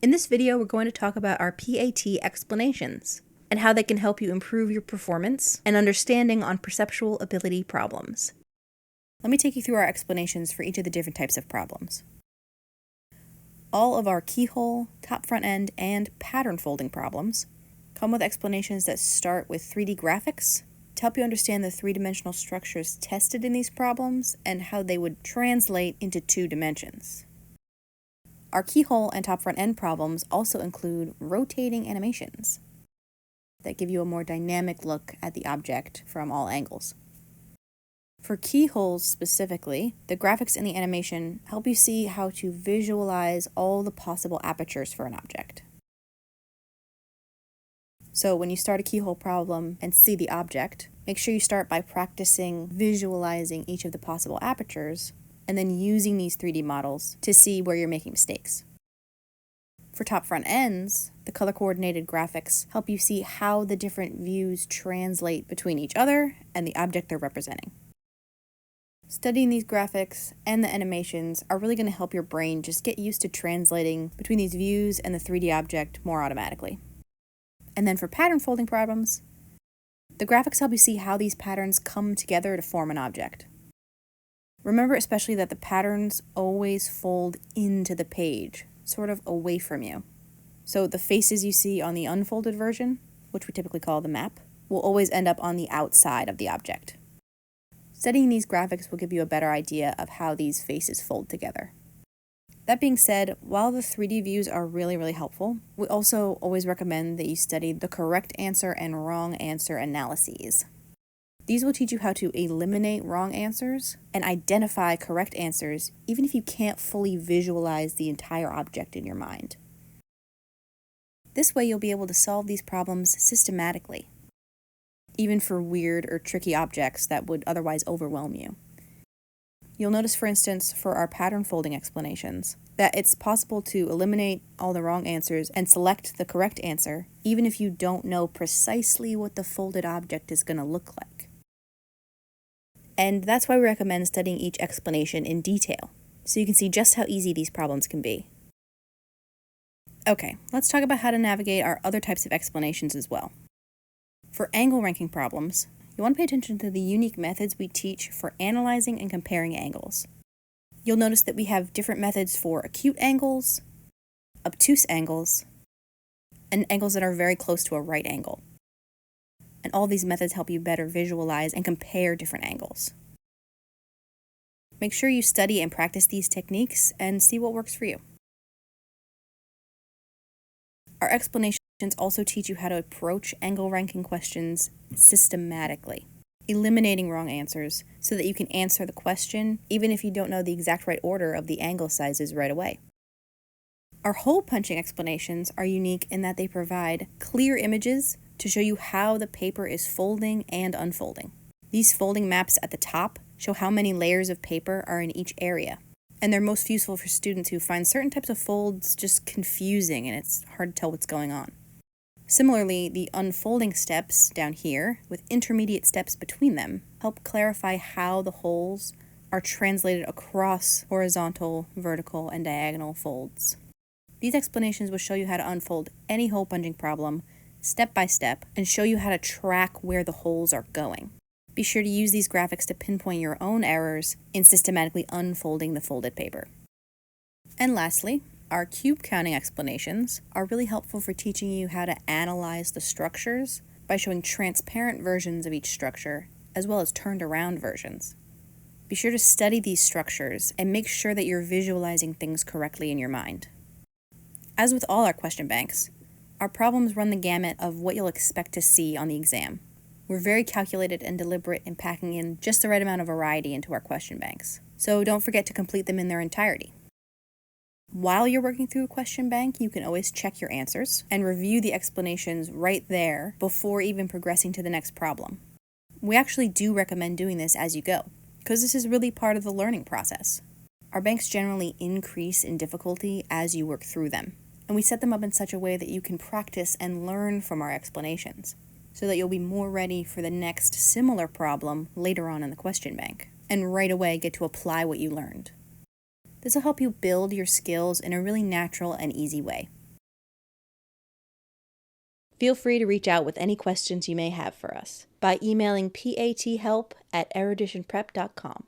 In this video, we're going to talk about our PAT explanations and how they can help you improve your performance and understanding on perceptual ability problems. Let me take you through our explanations for each of the different types of problems. All of our keyhole, top front end, and pattern folding problems come with explanations that start with 3D graphics to help you understand the three-dimensional structures tested in these problems and how they would translate into 2 dimensions. Our keyhole and top front end problems also include rotating animations that give you a more dynamic look at the object from all angles. For keyholes specifically, the graphics in the animation help you see how to visualize all the possible apertures for an object. So when you start a keyhole problem and see the object, make sure you start by practicing visualizing each of the possible apertures and then using these 3D models to see where you're making mistakes. For top front ends, the color-coordinated graphics help you see how the different views translate between each other and the object they're representing. Studying these graphics and the animations are really going to help your brain just get used to translating between these views and the 3D object more automatically. And then for pattern folding problems, the graphics help you see how these patterns come together to form an object. Remember especially that the patterns always fold into the page, sort of away from you. So the faces you see on the unfolded version, which we typically call the map, will always end up on the outside of the object. Studying these graphics will give you a better idea of how these faces fold together. That being said, while the 3D views are really helpful, we also always recommend that you study the correct answer and wrong answer analyses. These will teach you how to eliminate wrong answers and identify correct answers, even if you can't fully visualize the entire object in your mind. This way, you'll be able to solve these problems systematically, even for weird or tricky objects that would otherwise overwhelm you. You'll notice, for instance, for our pattern folding explanations, that it's possible to eliminate all the wrong answers and select the correct answer, even if you don't know precisely what the folded object is going to look like. And that's why we recommend studying each explanation in detail, so you can see just how easy these problems can be. Okay, let's talk about how to navigate our other types of explanations as well. For angle ranking problems, you want to pay attention to the unique methods we teach for analyzing and comparing angles. You'll notice that we have different methods for acute angles, obtuse angles, and angles that are very close to a right angle. And all these methods help you better visualize and compare different angles. Make sure you study and practice these techniques and see what works for you. Our explanations also teach you how to approach angle ranking questions systematically, eliminating wrong answers so that you can answer the question even if you don't know the exact right order of the angle sizes right away. Our hole punching explanations are unique in that they provide clear images to show you how the paper is folding and unfolding. These folding maps at the top show how many layers of paper are in each area, and they're most useful for students who find certain types of folds just confusing and it's hard to tell what's going on. Similarly, the unfolding steps down here, with intermediate steps between them, help clarify how the holes are translated across horizontal, vertical, and diagonal folds. These explanations will show you how to unfold any hole punching problem step by step and show you how to track where the holes are going. Be sure to use these graphics to pinpoint your own errors in systematically unfolding the folded paper. And lastly, our cube counting explanations are really helpful for teaching you how to analyze the structures by showing transparent versions of each structure as well as turned around versions. Be sure to study these structures and make sure that you're visualizing things correctly in your mind. As with all our question banks, our problems run the gamut of what you'll expect to see on the exam. We're very calculated and deliberate in packing in just the right amount of variety into our question banks, so don't forget to complete them in their entirety. While you're working through a question bank, you can always check your answers and review the explanations right there before even progressing to the next problem. We actually do recommend doing this as you go, because this is really part of the learning process. Our banks generally increase in difficulty as you work through them, and we set them up in such a way that you can practice and learn from our explanations, so that you'll be more ready for the next similar problem later on in the question bank, and right away get to apply what you learned. This will help you build your skills in a really natural and easy way. Feel free to reach out with any questions you may have for us by emailing pathelp@eruditionprep.com.